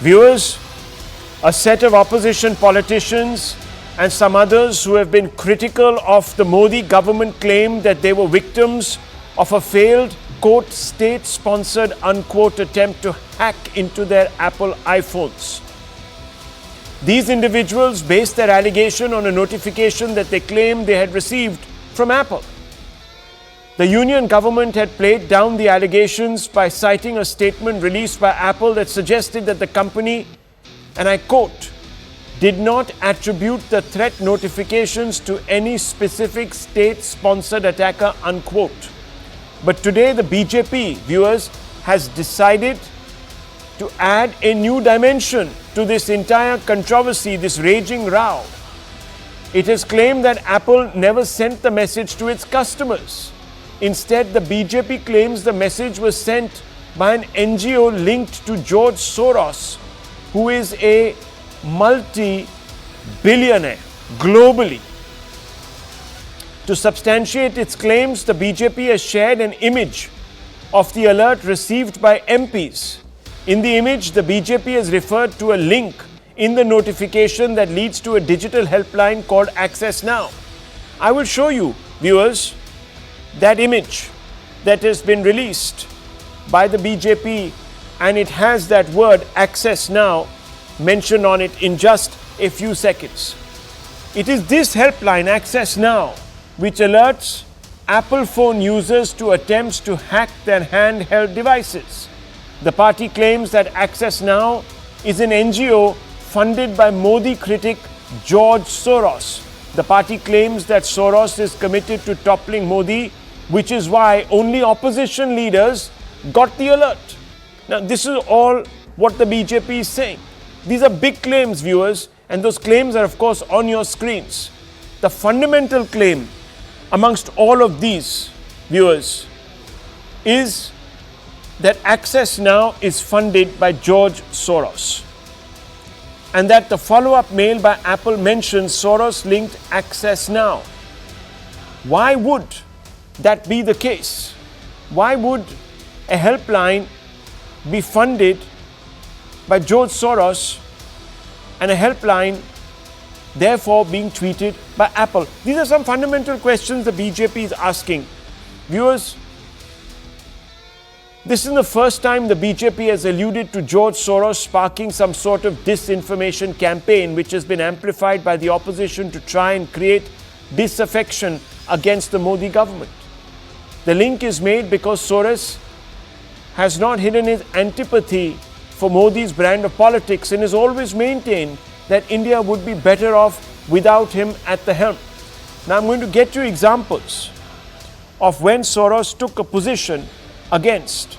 Viewers, a set of opposition politicians and some others who have been critical of the Modi government claim that they were victims of a failed, quote, state-sponsored, unquote, attempt to hack into their Apple iPhones. These individuals based their allegation on a notification that they claimed they had received from Apple. The union government had played down the allegations by citing a statement released by Apple that suggested that the company, and I quote, did not attribute the threat notifications to any specific state-sponsored attacker, unquote. But today the BJP, viewers, has decided to add a new dimension to this entire controversy, this raging row. It has claimed that Apple never sent the message to its customers. Instead, the BJP claims the message was sent by an NGO linked to George Soros, who is a multi-billionaire globally. To substantiate its claims, the BJP has shared an image of the alert received by MPs. In the image, the BJP has referred to a link in the notification that leads to a digital helpline called Access Now. I will show you, viewers, that image that has been released by the BJP, and it has that word Access Now mentioned on it in just a few seconds. It is this helpline, Access Now, which alerts Apple phone users to attempts to hack their handheld devices. The party claims that Access Now is an NGO funded by Modi critic George Soros. The party claims that Soros is committed to toppling Modi, which is why only opposition leaders got the alert. Now, this is all what the BJP is saying. These are big claims, viewers, and those claims are, of course, on your screens. The fundamental claim amongst all of these, viewers, is that Access Now is funded by George Soros, and that the follow-up mail by Apple mentions Soros-linked Access Now. Why would that be the case? Why would a helpline be funded by George Soros and a helpline therefore being tweeted by Apple? These are some fundamental questions the BJP is asking. Viewers, this is the first time the BJP has alluded to George Soros sparking some sort of disinformation campaign which has been amplified by the opposition to try and create disaffection against the Modi government. The link is made because Soros has not hidden his antipathy for Modi's brand of politics and has always maintained that India would be better off without him at the helm. Now I'm going to get you examples of when Soros took a position against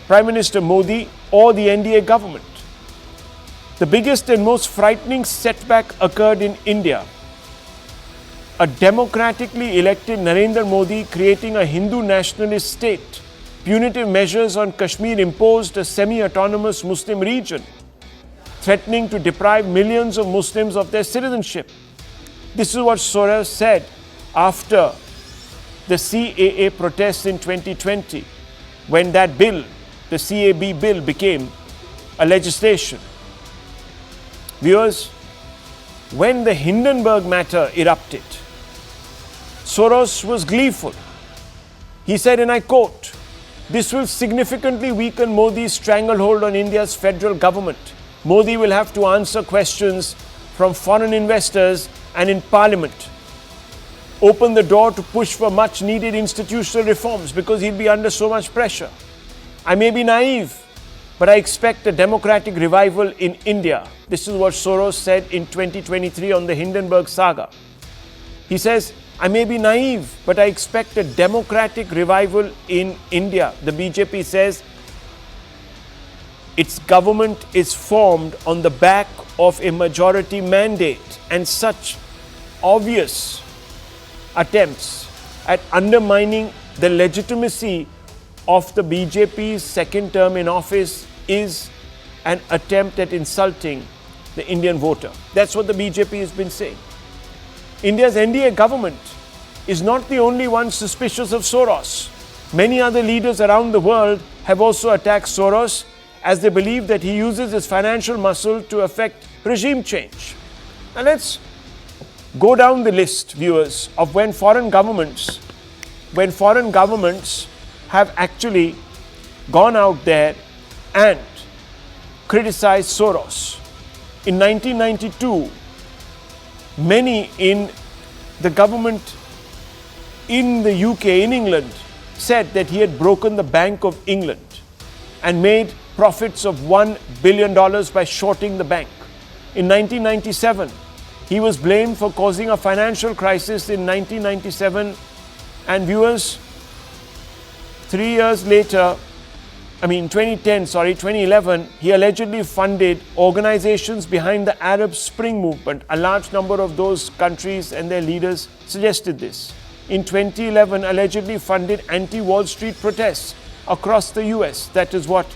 Prime Minister Modi or the NDA government. The biggest and most frightening setback occurred in India. A democratically elected Narendra Modi creating a Hindu nationalist state. Punitive measures on Kashmir imposed a semi-autonomous Muslim region, threatening to deprive millions of Muslims of their citizenship. This is what Soros said after the CAA protests in 2020, when that bill, the CAB bill, became a legislation. Viewers, when the Hindenburg matter erupted, Soros was gleeful. He said, and I quote, "This will significantly weaken Modi's stranglehold on India's federal government. Modi will have to answer questions from foreign investors and in parliament. Open the door to push for much needed institutional reforms because he'll be under so much pressure. I may be naive, but I expect a democratic revival in India." This is what Soros said in 2023 on the Hindenburg saga. He says, I may be naive, but I expect a democratic revival in India. The BJP says its government is formed on the back of a majority mandate, and such obvious attempts at undermining the legitimacy of the BJP's second term in office is an attempt at insulting the Indian voter. That's what the BJP has been saying. India's NDA government is not the only one suspicious of Soros. Many other leaders around the world have also attacked Soros as they believe that he uses his financial muscle to affect regime change. Now let's go down the list, viewers, of when foreign governments have actually gone out there and criticized Soros. In 1992, many in the government in the UK, in England, said that he had broken the Bank of England and made profits of $1 billion by shorting the bank. In 1997, he was blamed for causing a financial crisis in 1997, and viewers, 3 years later, 2011, he allegedly funded organizations behind the Arab Spring movement. A large number of those countries and their leaders suggested this. In 2011, allegedly funded anti-Wall Street protests across the US. That is what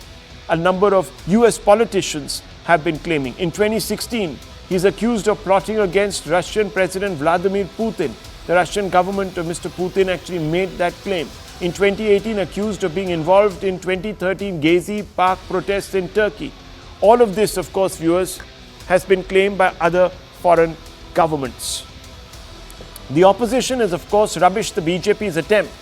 a number of US politicians have been claiming. In 2016, he's accused of plotting against Russian President Vladimir Putin. The Russian government of Mr. Putin actually made that claim. In 2018, accused of being involved in 2013 Gezi Park protests in Turkey. All of this, of course, viewers, has been claimed by other foreign governments. The opposition has, of course, rubbished the BJP's attempt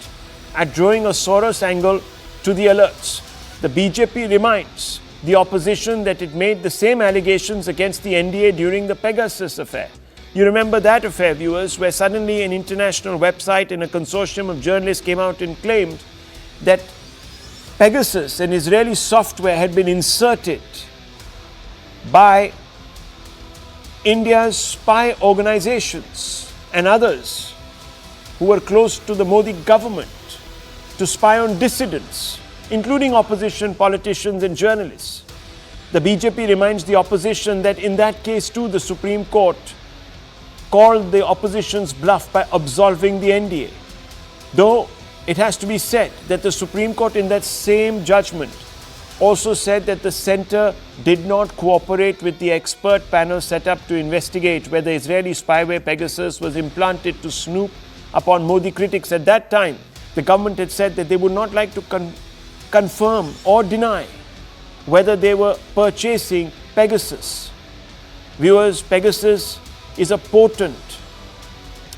at drawing a Soros angle to the alerts. The BJP reminds the opposition that it made the same allegations against the NDA during the Pegasus affair. You remember that affair, viewers, where suddenly an international website and a consortium of journalists came out and claimed that Pegasus, an Israeli software, had been inserted by India's spy organizations and others who were close to the Modi government to spy on dissidents, including opposition politicians and journalists. The BJP reminds the opposition that in that case too, the Supreme Court called the opposition's bluff by absolving the NDA. Though it has to be said that the Supreme Court in that same judgment also said that the centre did not cooperate with the expert panel set up to investigate whether Israeli spyware Pegasus was implanted to snoop upon Modi critics. At that time, the government had said that they would not like to confirm or deny whether they were purchasing Pegasus. Viewers, Pegasus is a potent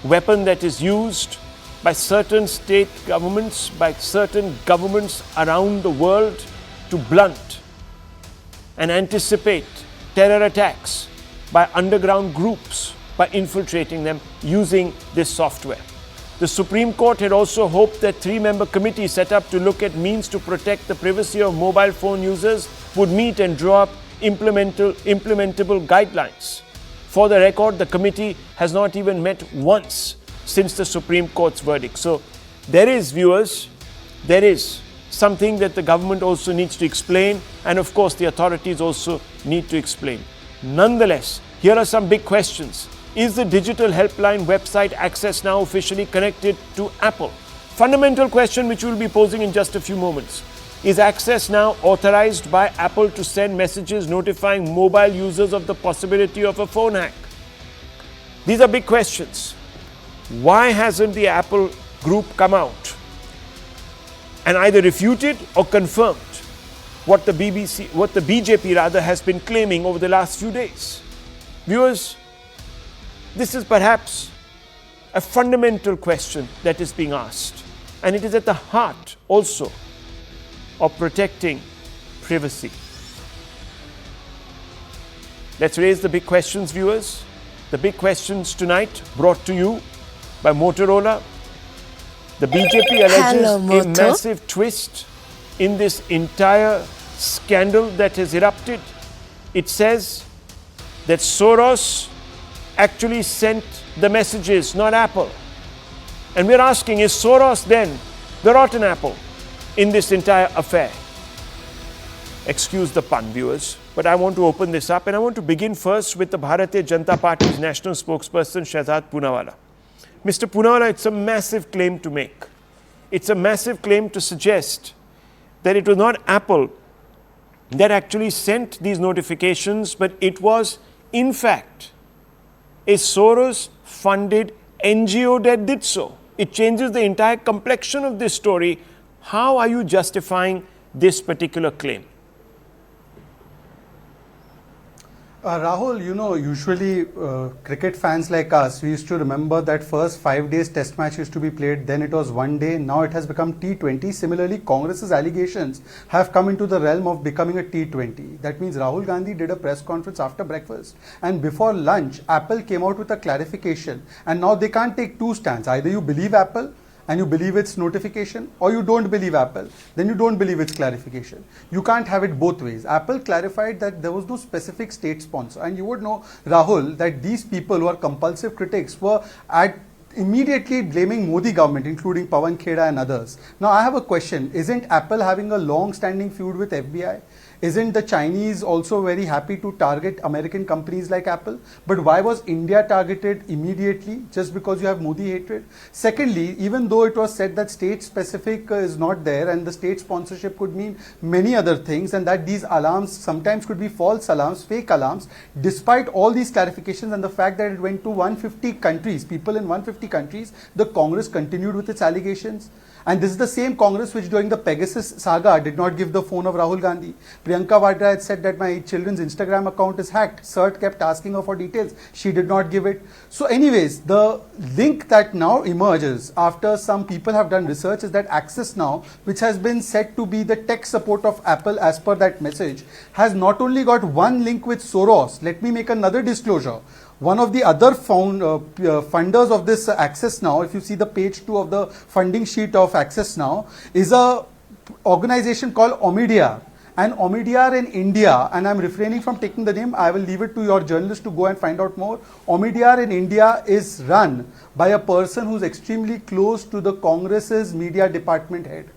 weapon that is used by certain state governments, by certain governments around the world to blunt and anticipate terror attacks by underground groups by infiltrating them using this software. The Supreme Court had also hoped that three-member committee set up to look at means to protect the privacy of mobile phone users would meet and draw up implementable guidelines. For the record, the committee has not even met once since the Supreme Court's verdict. So there is, viewers, there is something that the government also needs to explain, and of course the authorities also need to explain. Nonetheless, here are some big questions. Is the digital helpline website Access Now officially connected to Apple? Fundamental question which we'll be posing in just a few moments. Is Access Now authorized by Apple to send messages notifying mobile users of the possibility of a phone hack? These are big questions. Why hasn't the Apple group come out and either refuted or confirmed what the BJP has been claiming over the last few days? Viewers, this is perhaps a fundamental question that is being asked, and it is at the heart also of protecting privacy. Let's raise the big questions, viewers. The big questions tonight brought to you by Motorola. The BJP alleges a massive twist in this entire scandal that has erupted. It says that Soros actually sent the messages, not Apple. And we're asking, is Soros then the rotten apple in this entire affair? Excuse the pun, viewers, but I want to open this up, and I want to begin first with the Bharatiya Janata Party's national spokesperson, Shahzad Poonawala. Mr. Poonawala, it's a massive claim to make. It's a massive claim to suggest that it was not Apple that actually sent these notifications, but it was, in fact, a Soros-funded NGO that did so. It changes the entire complexion of this story. How are you justifying this particular claim? Rahul, usually cricket fans like us, we used to remember that first 5 days test match used to be played, then it was 1 day, now it has become T20. Similarly, Congress's allegations have come into the realm of becoming a T20. That means Rahul Gandhi did a press conference after breakfast, and before lunch, Apple came out with a clarification, and now they can't take two stands. Either you believe Apple and you believe its notification, or you don't believe Apple, then you don't believe its clarification. You can't have it both ways. Apple clarified that there was no specific state sponsor, and you would know, Rahul, that these people who are compulsive critics were immediately blaming Modi government, including Pawan Kheda and others. Now I have a question. Isn't Apple having a long-standing feud with FBI? Isn't the Chinese also very happy to target American companies like Apple? But why was India targeted immediately just because you have Modi hatred? Secondly, even though it was said that state specific is not there and the state sponsorship could mean many other things, and that these alarms sometimes could be false alarms, fake alarms, despite all these clarifications and the fact that it went to 150 countries, people in 150 countries, the Congress continued with its allegations. And this is the same Congress which during the Pegasus saga did not give the phone of Rahul Gandhi. Priyanka Vadra had said that my children's Instagram account is hacked. CERT kept asking her for details. She did not give it. So anyways, the link that now emerges after some people have done research is that Access Now, which has been said to be the tech support of Apple as per that message, has not only got one link with Soros. Let me make another disclosure. One of the other funders of this Access Now, if you see the page 2 of the funding sheet of Access Now, is a organization called Omidyar. And Omidyar in India, and I'm refraining from taking the name, I will leave it to your journalist to go and find out more. Omidyar in India is run by a person who's extremely close to the Congress's media department head.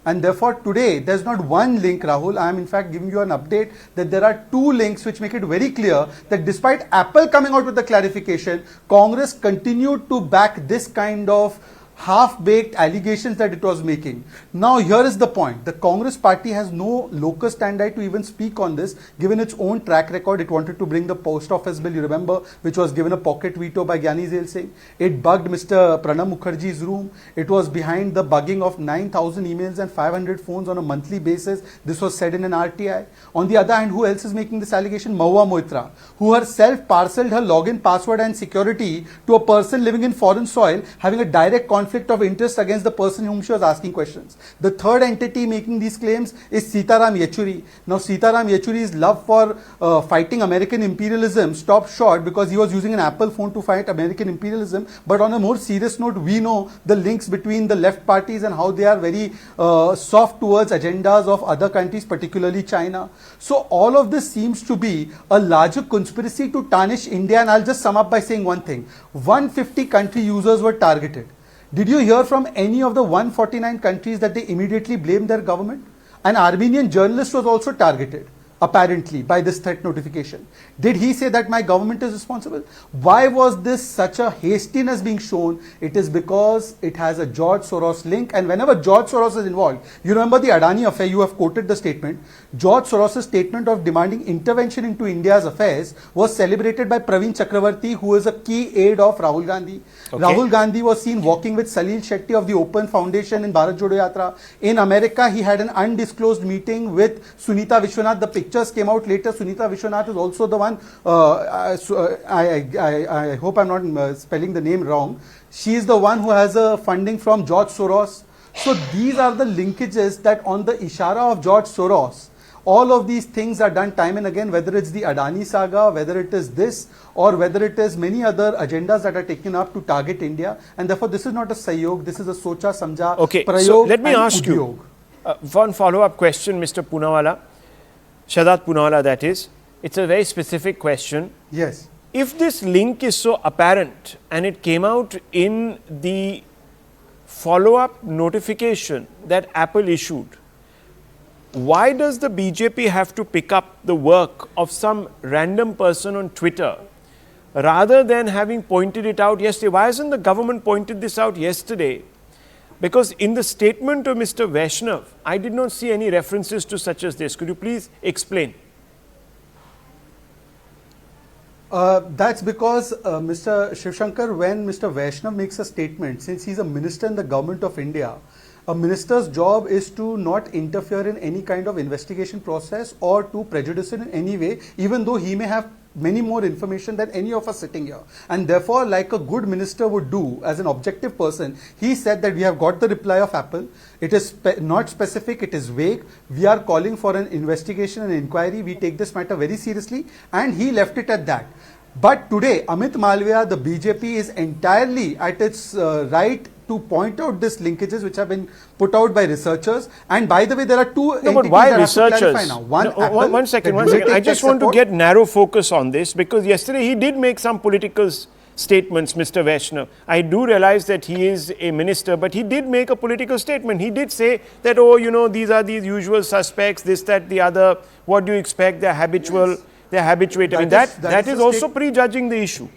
And therefore today there's not one link, Rahul. I am in fact giving you an update that there are two links which make it very clear that despite Apple coming out with the clarification, Congress continued to back this kind of half-baked allegations that it was making. Now here is the point. The Congress party has no locus standi to even speak on this, given its own track record. It wanted to bring the post office bill, you remember, which was given a pocket veto by Gyani Zail Singh. It bugged Mr. Pranab Mukherjee's room. It was behind the bugging of 9,000 emails and 500 phones on a monthly basis. This was said in an RTI. On the other hand, who else is making this allegation? Mahua Moitra, who herself parceled her login password and security to a person living in foreign soil, having a direct conflict of interest against the person whom she was asking questions. The third entity making these claims is Sitaram Yechury. Now Sitaram Yechury's love for fighting American imperialism stopped short because he was using an Apple phone to fight American imperialism. But on a more serious note, we know the links between the left parties and how they are very soft towards agendas of other countries, particularly China. So all of this seems to be a larger conspiracy to tarnish India, and I'll just sum up by saying one thing. 150 country users were targeted. Did you hear from any of the 149 countries that they immediately blamed their government? An Armenian journalist was also targeted, apparently, by this threat notification. Did he say that my government is responsible? Why was this such a hastiness being shown? It is because it has a George Soros link, and whenever George Soros is involved, you remember the Adani affair, you have quoted the statement. George Soros' statement of demanding intervention into India's affairs was celebrated by Praveen Chakravarti, who is a key aide of Rahul Gandhi. Okay. Rahul Gandhi was seen walking with Salil Shetty of the Open Foundation in Bharat Jodo Yatra. In America, he had an undisclosed meeting with Sunita Vishwanath. The pictures came out later. Sunita Vishwanath is also the one, I hope I'm not spelling the name wrong. She is the one who has funding from George Soros. So these are the linkages that on the ishara of George Soros, all of these things are done time and again, whether it's the Adani saga, whether it is this, or whether it is many other agendas that are taken up to target India. And therefore, this is not a Sahyog, this is a Socha Samjha. Okay, Prayog, so let me ask Udyog. you one follow-up question, Mr. Poonawalla. Shadat Poonawalla, that is. It's a very specific question. Yes. If this link is so apparent and it came out in the follow-up notification that Apple issued, why does the BJP have to pick up the work of some random person on Twitter rather than having pointed it out yesterday? Why hasn't the government pointed this out yesterday? Because in the statement of Mr. Vaishnav, I did not see any references to such as this. Could you please explain? That's because Mr. Shivshankar, when Mr. Vaishnav makes a statement, since he's a minister in the government of India, A minister's job is to not interfere in any kind of investigation process or to prejudice it in any way, even though he may have many more information than any of us sitting here. And therefore, like a good minister would do as an objective person, he said that we have got the reply of Apple. It is not specific, it is vague. We are calling for an investigation and inquiry. We take this matter very seriously, and he left it at that. But today, Amit Malviya, the BJP is entirely at its right to point out these linkages which have been put out by researchers. And by the way, there are two entities but why that researchers? have to clarify now. One, Apple, one second. that I just want to get narrow focus on this, because yesterday he did make some political statements, Mr. Vaishnav. I do realize that he is a minister, but he did make a political statement. He did say that, oh, you know, these are these usual suspects, this, that, the other. What do you expect? They're habitual. Yes. They're habituated. I mean, that is also prejudging the issue.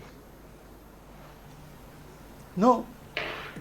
No.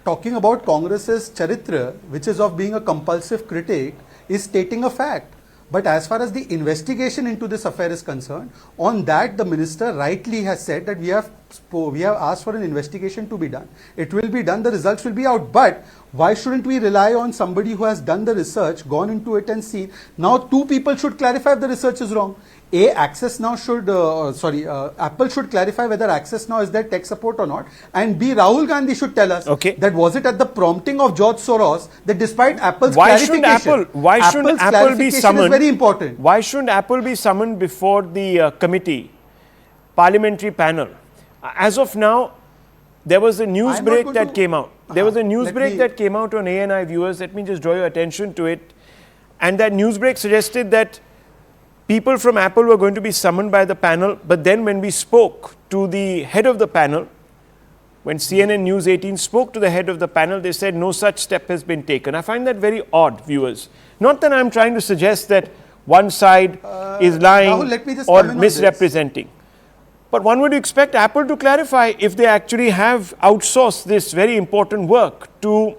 Talking about Congress's charitra, which is of being a compulsive critic, is stating a fact. But as far as the investigation into this affair is concerned, on that the minister rightly has said that we have asked for an investigation to be done. It will be done, the results will be out. But why shouldn't we rely on somebody who has done the research, gone into it and seen? Now two people should clarify if the research is wrong. A, Access Now should, Apple should clarify whether Access Now is their tech support or not. And B, Rahul Gandhi should tell us that was it at the prompting of George Soros that despite Apple's clarification, why shouldn't Apple be summoned? Is very important. Why shouldn't Apple be summoned before the committee, parliamentary panel? As of now, there was a news break that came out. There was a news break that came out on ANI viewers. Let me just draw your attention to it. And that news break suggested that people from Apple were going to be summoned by the panel, but then when we spoke to the head of the panel, when CNN News18 spoke to the head of the panel, they said no such step has been taken. I find that very odd, viewers. Not that I'm trying to suggest that one side is lying Rahul, or misrepresenting. But one would expect Apple to clarify if they actually have outsourced this very important work to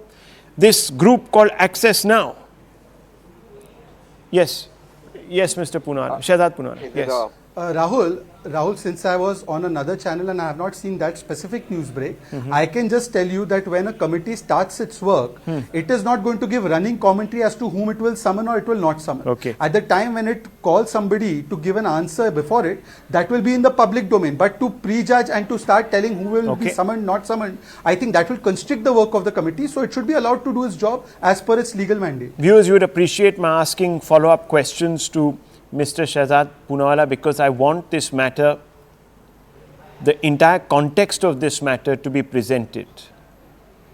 this group called Access Now. Yes. Yes, Mr. Punara, Shehzad Punara. Yes. Rahul, since I was on another channel and I have not seen that specific news break, I can just tell you that when a committee starts its work, it is not going to give running commentary as to whom it will summon or it will not summon. Okay. At the time when it calls somebody to give an answer before it, that will be in the public domain. But to prejudge and to start telling who will be summoned, not summoned, I think that will constrict the work of the committee. So it should be allowed to do its job as per its legal mandate. Viewers, you would appreciate my asking follow-up questions to Mr. Shehzad Poonawalla, because I want this matter, the entire context of this matter to be presented.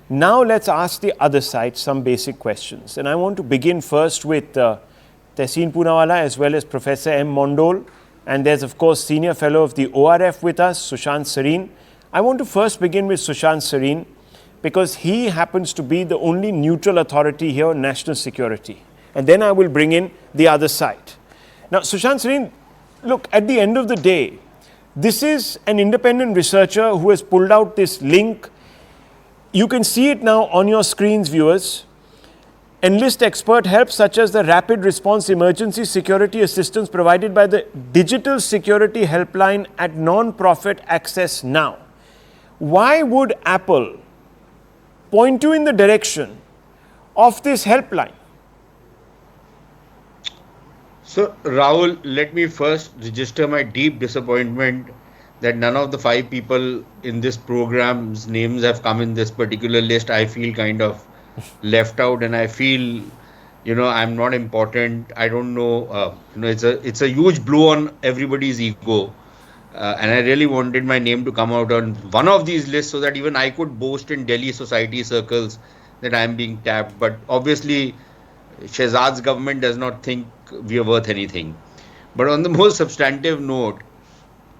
Now let's ask the other side some basic questions. And I want to begin first with Tehseen Poonawalla as well as Professor M. Mondol. And there's of course Senior Fellow of the ORF with us, Sushant Sareen. I want to first begin with Sushant Sareen because he happens to be the only neutral authority here on national security. And then I will bring in the other side. Now, Sushant Sareen, look, at the end of the day, this is an independent researcher who has pulled out this link. You can see it now on your screens, viewers. Enlist expert help such as the rapid response emergency security assistance provided by the digital security helpline at non-profit Access Now. Why would Apple point you in the direction of this helpline? So, Rahul, let me first register my deep disappointment that none of the 5 people in this program's names have come in this particular list. I feel kind of left out, and I feel, I'm not important. I don't know. It's a huge blow on everybody's ego, and I really wanted my name to come out on one of these lists so that even I could boast in Delhi society circles that I am being tapped. But obviously, Shehzad's government does not think we are worth anything. But on the most substantive note,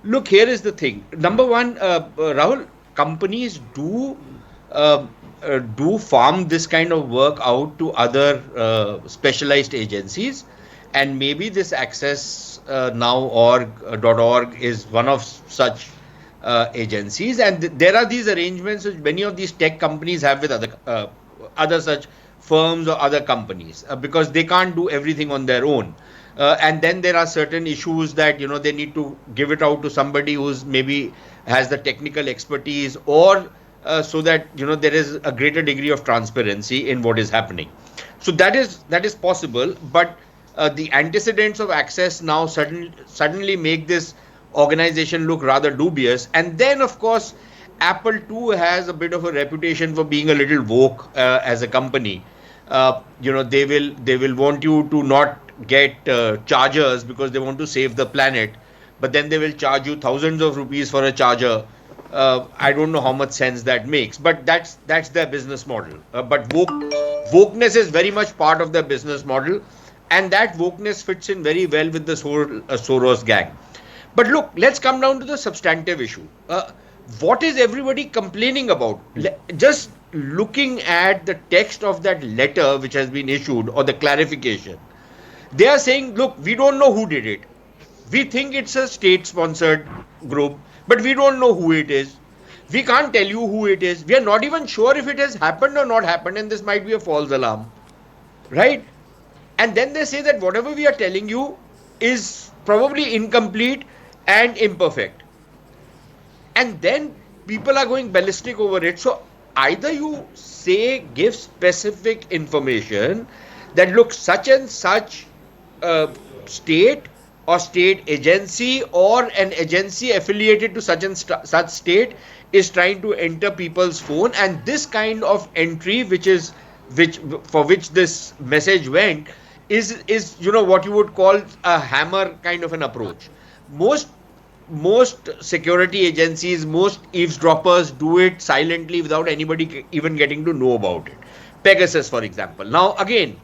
look, here is the thing. Number one, Rahul, companies do farm this kind of work out to other specialized agencies, and maybe this Access Now.org is one of such agencies, and there are these arrangements which many of these tech companies have with other such firms or other companies because they can't do everything on their own. And then there are certain issues that, they need to give it out to somebody who's maybe has the technical expertise or so that, there is a greater degree of transparency in what is happening. So that is possible, but the antecedents of access now suddenly make this organization look rather dubious. And then, of course, Apple too has a bit of a reputation for being a little woke as a company. They will want you to not get chargers because they want to save the planet, but then they will charge you thousands of rupees for a charger. I don't know how much sense that makes, but that's their business model. But wokeness is very much part of their business model, and that wokeness fits in very well with this whole Soros gang. But look, let's come down to the substantive issue. What is everybody complaining about? Just looking at the text of that letter which has been issued, or the clarification, they are saying, look, we don't know who did it. We think it's a state sponsored group, but we don't know who it is. We can't tell you who it is. We are not even sure if it has happened or not happened, and this might be a false alarm, right? And then they say that whatever we are telling you is probably incomplete and imperfect. And then people are going ballistic over it. So either you say, give specific information that looks such and such state or state agency or an agency affiliated to such and such state is trying to enter people's phone, and this kind of entry which for which this message went is what you would call a hammer kind of an approach. Most security agencies, most eavesdroppers do it silently without anybody even getting to know about it. Pegasus, for example. Now, again,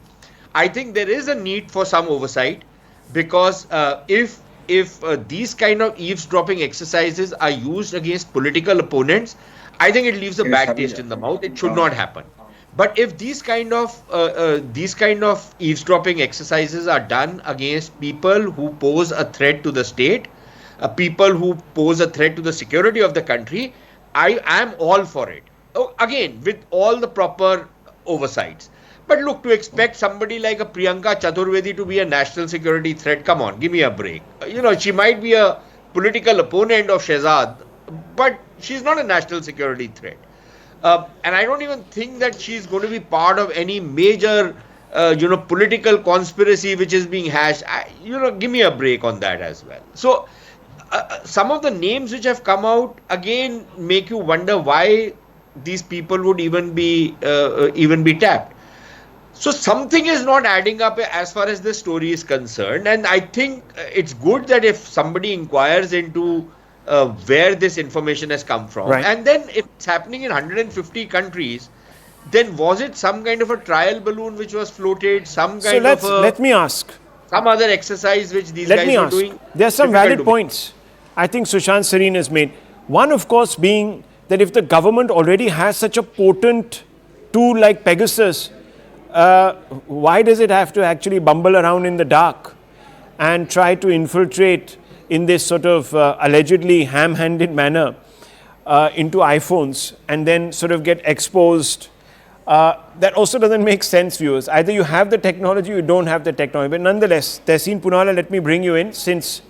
I think there is a need for some oversight, because if these kind of eavesdropping exercises are used against political opponents, I think it leaves a bad taste in the mouth. It should not happen. But if these kind of eavesdropping exercises are done against people who pose a threat to the state, people who pose a threat to the security of the country, I am all for it. Oh, again, with all the proper oversights. But look, to expect somebody like a Priyanka Chaturvedi to be a national security threat, come on, give me a break. She might be a political opponent of Shehzad, but she's not a national security threat. And I don't even think that she's going to be part of any major, political conspiracy which is being hashed. Give me a break on that as well. So, some of the names which have come out again make you wonder why these people would even be tapped. So something is not adding up as far as this story is concerned, and I think it's good that if somebody inquires into where this information has come from, Right. and then if it's happening in 150 countries, then was it some kind of a trial balloon which was floated, some So kind of let me ask. some other exercise which these Let guys me were ask. doing? There are some Difficult valid to points I think Sushant Sareen has made. One, of course, being that if the government already has such a potent tool like Pegasus, why does it have to actually bumble around in the dark and try to infiltrate in this sort of allegedly ham-handed manner into iPhones and then sort of get exposed? That also doesn't make sense, viewers. Either you have the technology or you don't have the technology. But nonetheless, Tehseen Poonawalla, let me bring you in, since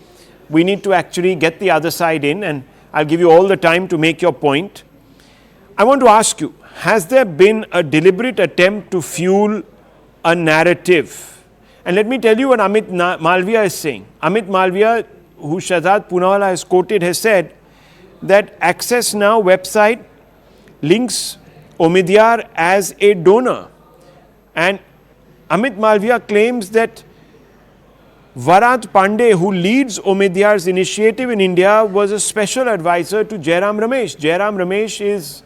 we need to actually get the other side in, and I'll give you all the time to make your point. I want to ask you, has there been a deliberate attempt to fuel a narrative? And let me tell you what Amit Malviya is saying. Amit Malviya, who Shehzad Poonawalla has quoted, has said that Access Now website links Omidyar as a donor. And Amit Malviya claims that Varad Pandey, who leads Omidyar's initiative in India, was a special advisor to Jairam Ramesh. Jairam Ramesh is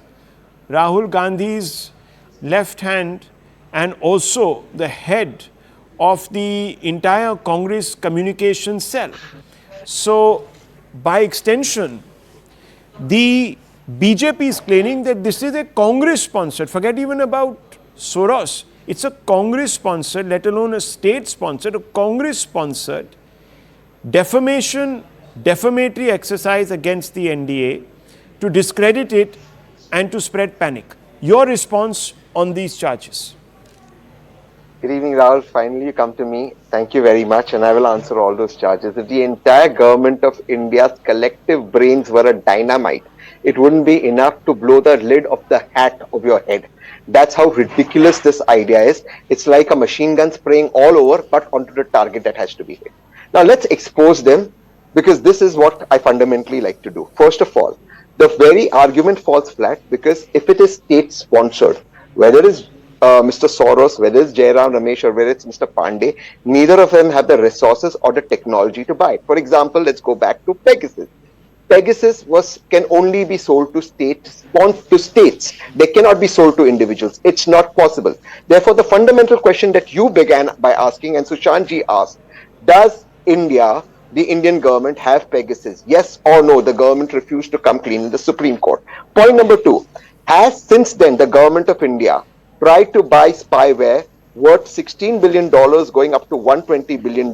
Rahul Gandhi's left hand and also the head of the entire Congress communication cell. So, by extension, the BJP is claiming that this is a Congress-sponsored, forget even about Soros, it's a Congress-sponsored, let alone a state-sponsored, a Congress-sponsored defamatory exercise against the NDA to discredit it and to spread panic. Your response on these charges? Good evening, Rahul. Finally, you come to me. Thank you very much, and I will answer all those charges. If the entire government of India's collective brains were a dynamite, it wouldn't be enough to blow the lid of the hat of your head. That's how ridiculous this idea is. It's like a machine gun spraying all over, but onto the target that has to be hit. Now let's expose them, because this is what I fundamentally like to do. First of all, the very argument falls flat, because if it is state sponsored, whether it's Mr. Soros, whether it's Jairam Ramesh, or whether it's Mr. Pandey, neither of them have the resources or the technology to buy it. For example, let's go back to Pegasus. Pegasus can only be sold to states. They cannot be sold to individuals. It's not possible. Therefore, the fundamental question that you began by asking, and Sushantji asked, does the Indian government, have Pegasus? Yes or no? The government refused to come clean in the Supreme Court. Point number two, has since then the government of India tried to buy spyware worth $16 billion going up to $120 billion?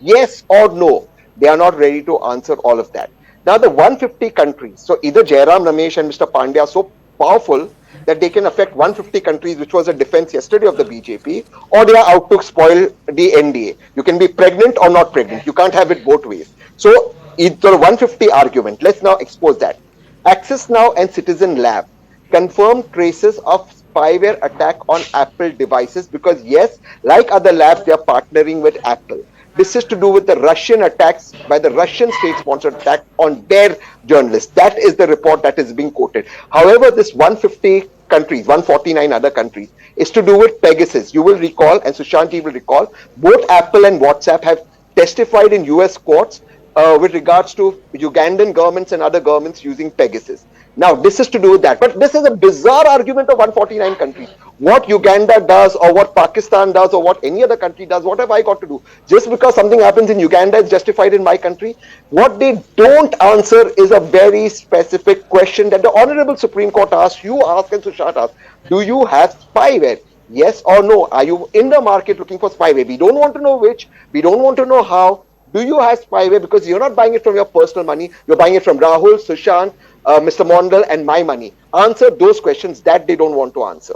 Yes or no? They are not ready to answer all of that. Now the 150 countries, so either Jairam Ramesh and Mr. Pandey are so powerful that they can affect 150 countries, which was a defense yesterday of the BJP, or they are out to spoil the NDA. You can be pregnant or not pregnant. You can't have it both ways. So the 150 argument, let's now expose that. Access Now and Citizen Lab confirmed traces of spyware attack on Apple devices, because yes, like other labs, they are partnering with Apple. This is to do with the Russian attacks, by the Russian state-sponsored attack on their journalists. That is the report that is being quoted. However, this 150 countries, 149 other countries, is to do with Pegasus. You will recall, and Sushantji will recall, both Apple and WhatsApp have testified in US courts with regards to Ugandan governments and other governments using Pegasus. Now, this is to do with that. But this is a bizarre argument of 149 countries. What Uganda does, or what Pakistan does, or what any other country does, what have I got to do? Just because something happens in Uganda is justified in my country? What they don't answer is a very specific question that the Honorable Supreme Court asked, you asked, and Sushant asked. Do you have spyware? Yes or no? Are you in the market looking for spyware? We don't want to know which. We don't want to know how. Do you have spyware? Because you're not buying it from your personal money. You're buying it from Rahul, Sushant, Mr. Mondal, and my money. Answer those questions that they don't want to answer.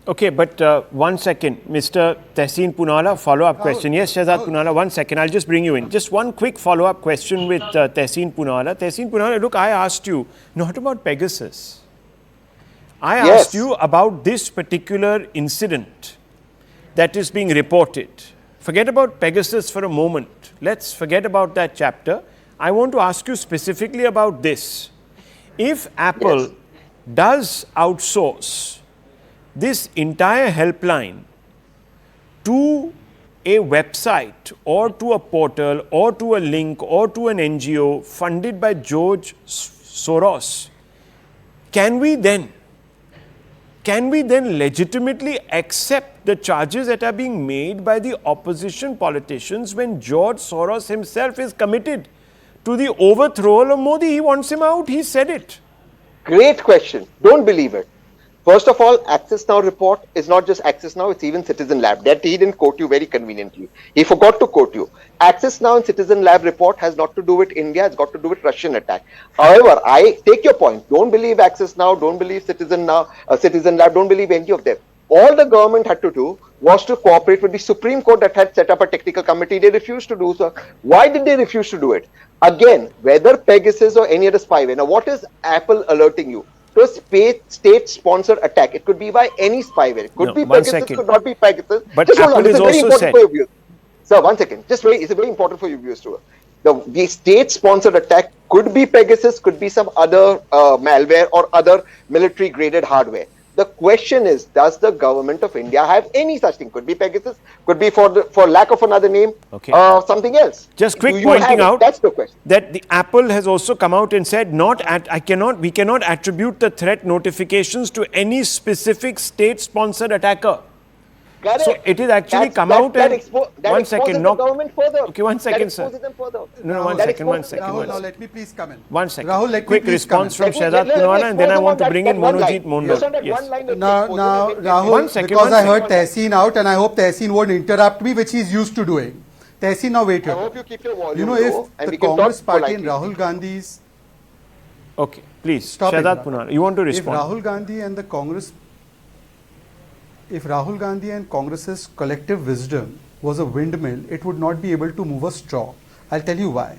Okay, but 1 second, Mr. Tehseen Poonawalla, follow-up question. Yes, Shehzad Poonawalla, 1 second. I'll just bring you in. Just one quick follow-up question with Tehseen Poonawalla. Tehseen Poonawalla, look, I asked you not about Pegasus. I asked you about this particular incident that is being reported. Forget about Pegasus for a moment. Let's forget about that chapter. I want to ask you specifically about this. If Apple does outsource this entire helpline to a website or to a portal or to a link or to an NGO funded by George Soros, can we then legitimately accept the charges that are being made by the opposition politicians when George Soros himself is committed to the overthrow of Modi? He wants him out. He said it. Great question. Don't believe it. First of all, Access Now report is not just Access Now, it's even Citizen Lab. That he didn't quote you very conveniently. He forgot to quote you. Access Now and Citizen Lab report has not to do with India, it's got to do with Russian attack. However, I take your point. Don't believe Access Now, don't believe Citizen Lab, don't believe any of them. All the government had to do was to cooperate with the Supreme Court that had set up a technical committee. They refused to do so. Why did they refuse to do it? Again, whether Pegasus or any other spyware. Now, what is Apple alerting you? To a state-sponsored attack. It could be by any spyware. It could be Pegasus, it could not be Pegasus. But just Apple is also said. Sir, 1 second. It's very important for your viewers too. The state-sponsored attack could be Pegasus, could be some other malware or other military-graded hardware. The question is, does the government of India have any such thing? Could be Pegasus, could be for lack of another name, something else. Just quick pointing out that's the question. That the Apple has also come out and said we cannot attribute the threat notifications to any specific state-sponsored attacker. Correct. So it is actually come out and one second. The government further. Okay, 1 second, sir. No, 1 second. Rahul, now let me please come in. 1 second. Rahul, let quick me please response come from Shehzad Poonawalla, and then I want to bring in Monojit Mondal. Yes. Now, Rahul, because I heard Tehseen out, and I hope Tehseen won't interrupt me, which he's used to doing. Tehseen, now wait here. I hope you keep your volume You know, low, if the Congress party and Rahul Gandhi's... Okay, please, Stop Shehzad Poonawalla, you want to respond? If Rahul Gandhi and Congress's collective wisdom was a windmill, it would not be able to move a straw. I'll tell you why.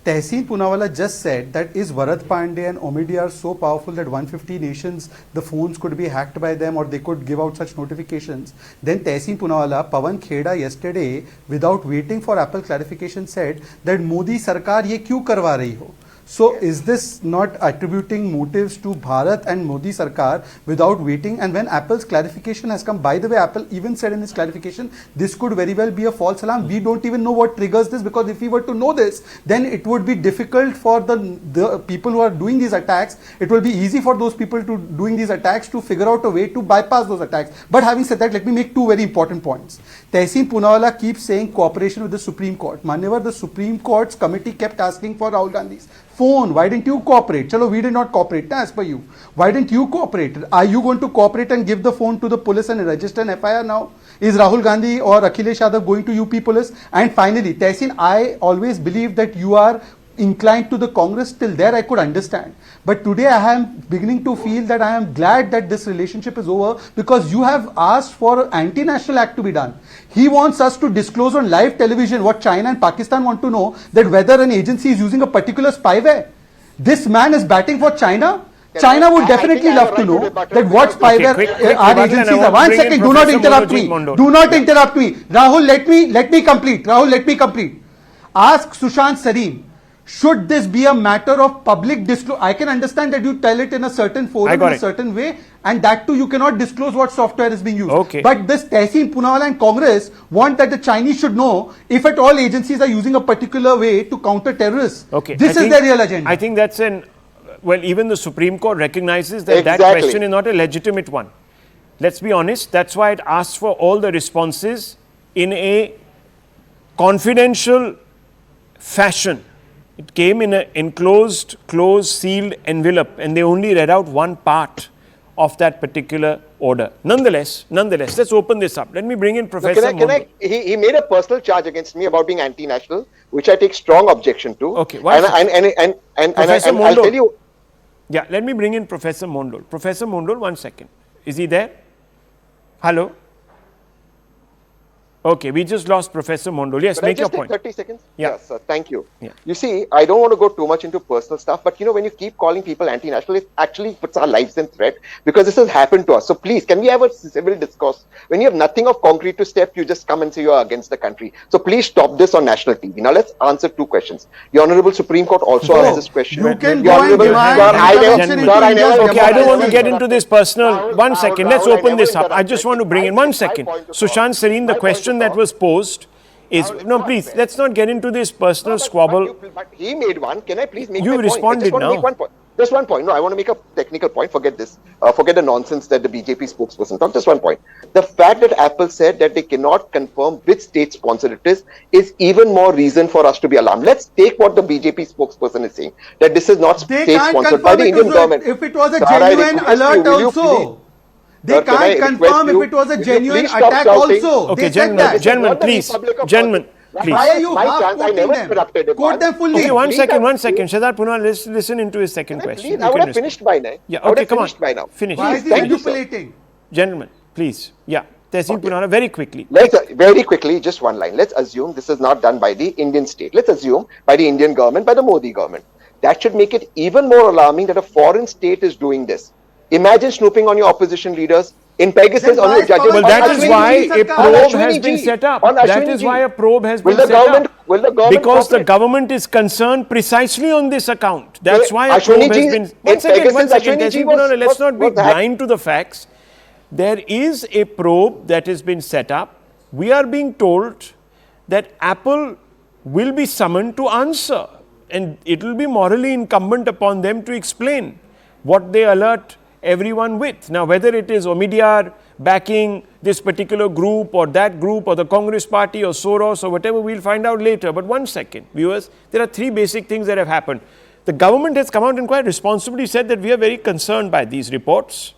Tehseen Poonawalla just said that is Bharat Pandey and Omidyar so powerful that 150 nations, the phones could be hacked by them or they could give out such notifications. Then Tehseen Poonawalla, Pawan Kheda yesterday, without waiting for Apple clarification, said that Modi Sarkar ye kyun karwa rahi ho? So is this not attributing motives to Bharat and Modi Sarkar without waiting? And when Apple's clarification has come, by the way, Apple even said in its clarification, this could very well be a false alarm. We don't even know what triggers this, because if we were to know this, then it would be difficult for the people who are doing these attacks. It will be easy for those people to doing these attacks to figure out a way to bypass those attacks. But having said that, let me make two very important points. Tehseen Poonawalla keeps saying cooperation with the Supreme Court. Manevar, the Supreme Court's committee kept asking for Rahul Gandhi's phone. Why didn't you cooperate? Chalo, we did not cooperate, as per you. Why didn't you cooperate? Are you going to cooperate and give the phone to the police and register an FIR now? Is Rahul Gandhi or Akhilesh Yadav going to UP police? And finally, Tehseen, I always believe that you are inclined to the Congress. Till there I could understand. But today I am beginning to feel that I am glad that this relationship is over, because you have asked for an anti-national act to be done. He wants us to disclose on live television what China and Pakistan want to know, that whether an agency is using a particular spyware. This man is batting for China. China would definitely love to know that what spyware our agencies are. 1 second, do not interrupt me. Do not interrupt me. Rahul, let me complete. Rahul, let me complete. Ask Sushant Sareen. Should this be a matter of public disclosure? I can understand that you tell it in a certain forum, in a certain way, and that too you cannot disclose what software is being used. Okay. But this Tehseen Poonawalla and Congress want that the Chinese should know if at all agencies are using a particular way to counter terrorists. Okay. This is their real agenda. I think that's even the Supreme Court recognizes that that question is not a legitimate one. Let's be honest, that's why it asked for all the responses in a confidential fashion. It came in an enclosed, closed, sealed envelope, and they only read out one part of that particular order. Nonetheless, let's open this up. Let me bring in Professor Mondal. He made a personal charge against me about being anti-national, which I take strong objection to. Okay, why? And I'll tell you. Yeah, let me bring in Professor Mondal. Professor Mondal, 1 second. Is he there? Hello? Okay, we just lost Professor Mondal. Yes, make your point. 30 seconds? Yeah. Yes, sir. Thank you. Yeah. You see, I don't want to go too much into personal stuff, but when you keep calling people anti-national, it actually puts our lives in threat, because this has happened to us. So please, can we have a civil discourse? When you have nothing of concrete to step, you just come and say you are against the country. So please stop this on national TV. Now let's answer two questions. The Honorable Supreme Court also has this question. You can go and demand Okay, I don't want to get into this personal. 1 second, let's open this up. I just want to bring in 1 second. Sushant Sareen, the question that was posed is, no, please, let's not get into this personal squabble. But he made one. Can I please make You my point? responded now. Just 1 point. No, I want to make a technical point. Forget this. Forget the nonsense that the BJP spokesperson talked. Just 1 point. The fact that Apple said that they cannot confirm which state sponsor it is even more reason for us to be alarmed. Let's take what the BJP spokesperson is saying, that this is not state sponsored by the Indian government. If it was a genuine alert also. They can't confirm if it was a genuine attack also. Okay, gentlemen, please. Why are you half quoting them? Quote them fully. Okay, 1 second. Shahzad Punawalla, let's listen into his second question. I would have finished by now. Yeah, okay, come on. Finish. Why is he manipulating? Gentlemen, please. Yeah, Tehseen Poonawalla, very quickly. Very quickly, just one line. Let's assume this is not done by the Indian state. Let's assume by the Indian government, by the Modi government. That should make it even more alarming that a foreign state is doing this. Imagine snooping on your opposition leaders in Pegasus on your judges. Well, that is why a probe has been set up. That is why a probe has been set up. Because the government is concerned precisely on this account. That's why a probe has been... 1 second, Tehseen Poonawalla, let's not be blind to the facts. There is a probe that has been set up. We are being told that Apple will be summoned to answer, and it will be morally incumbent upon them to explain what they alert everyone with. Now, whether it is Omidyar backing this particular group or that group or the Congress party or Soros or whatever, we'll find out later. But 1 second, viewers, there are three basic things that have happened. The government has come out and quite responsibly said that we are very concerned by these reports,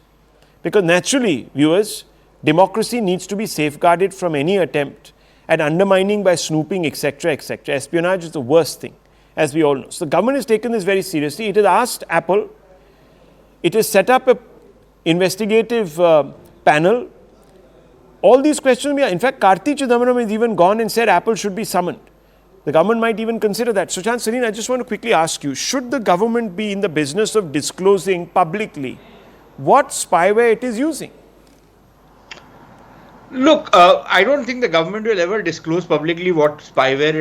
because naturally, viewers, democracy needs to be safeguarded from any attempt at undermining by snooping, etc., etc. Espionage is the worst thing, as we all know. So the government has taken this very seriously. It has asked Apple. It has set up an investigative panel. All these questions, in fact, Karti Chidambaram has even gone and said Apple should be summoned. The government might even consider that. Sushant Sareen, I just want to quickly ask you, should the government be in the business of disclosing publicly what spyware it is using? Look, I don't think the government will ever disclose publicly what spyware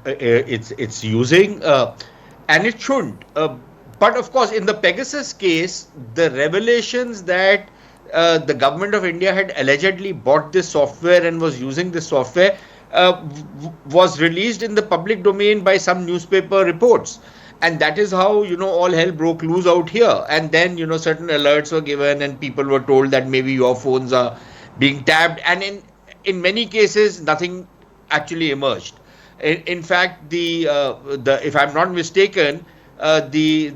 it's using, and it shouldn't. But of course, in the Pegasus case, the revelations that the government of India had allegedly bought this software and was using this software was released in the public domain by some newspaper reports. And that is how, all hell broke loose out here. And then, certain alerts were given and people were told that maybe your phones are being tapped. And in many cases, nothing actually emerged. In fact, the if I'm not mistaken, the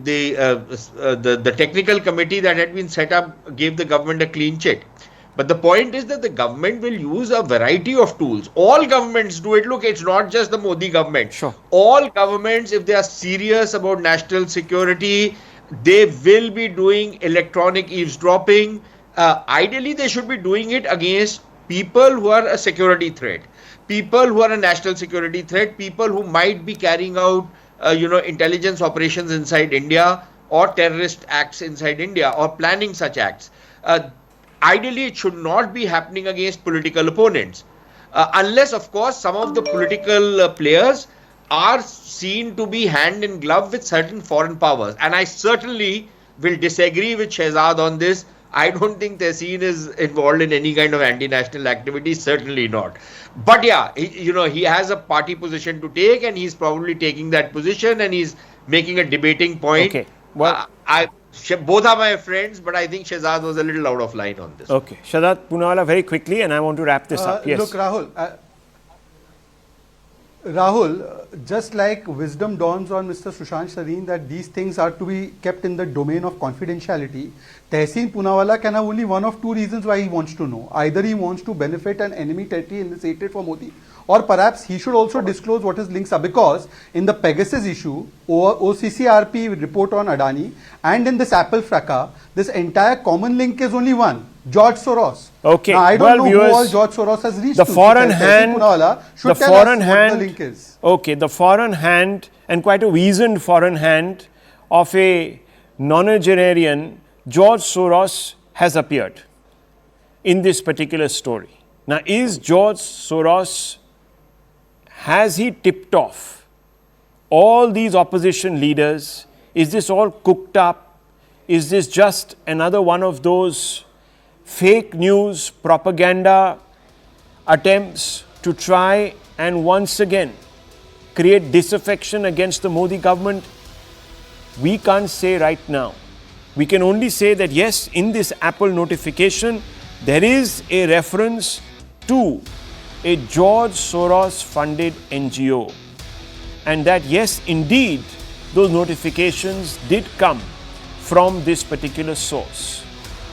technical committee that had been set up gave the government a clean check. But the point is that the government will use a variety of tools. All governments do it. Look, it's not just the Modi government. Sure. All governments, if they are serious about national security, they will be doing electronic eavesdropping. Ideally, they should be doing it against people who are a security threat, people who are a national security threat, people who might be carrying out, intelligence operations inside India or terrorist acts inside India or planning such acts. Ideally, it should not be happening against political opponents. Unless, of course, some of the political players are seen to be hand in glove with certain foreign powers. And I certainly will disagree with Shehzad on this. I don't think Tehseen is involved in any kind of anti-national activity, certainly not. But yeah, he has a party position to take and he's probably taking that position and he's making a debating point. Okay. Well, both are my friends, but I think Shehzad was a little out of line on this. Okay. Shehzad Poonawalla, very quickly, and I want to wrap this up. Yes. Look, Rahul, just like wisdom dawns on Mr. Sushant Sareen that these things are to be kept in the domain of confidentiality, Tehseen Poonawalla can have only one of two reasons why he wants to know. Either he wants to benefit an enemy territory in this hatred for Modi, or perhaps he should also disclose what his links are, because in the Pegasus issue, OCCRP report on Adani, and in this Apple fracas, this entire common link is only one: George Soros. Okay. Now, I don't know viewers, who all George Soros has reached the to. foreign So hand, should tell us what the link is. Okay, the foreign hand, and quite a weazened foreign hand of a nonagenarian, George Soros, has appeared in this particular story. Now, is George Soros, has he tipped off all these opposition leaders? Is this all cooked up? Is this just another one of those fake news propaganda attempts to try and once again create disaffection against the Modi government? We can't say right now. We can only say that yes, in this Apple notification, there is a reference to a George Soros funded NGO, and that yes, indeed, those notifications did come from this particular source.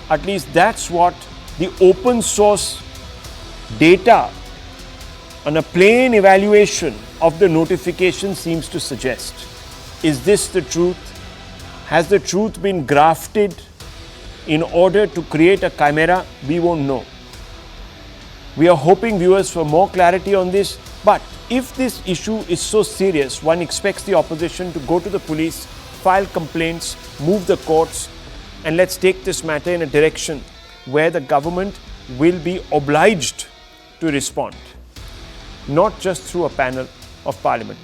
At least that's what the open source data on a plain evaluation of the notification seems to suggest. Is this the truth? Has the truth been grafted in order to create a chimera? We won't know. We are hoping, viewers, for more clarity on this. But if this issue is so serious, one expects the opposition to go to the police, file complaints, move the courts, and let's take this matter in a direction where the government will be obliged to respond, not just through a panel of parliament.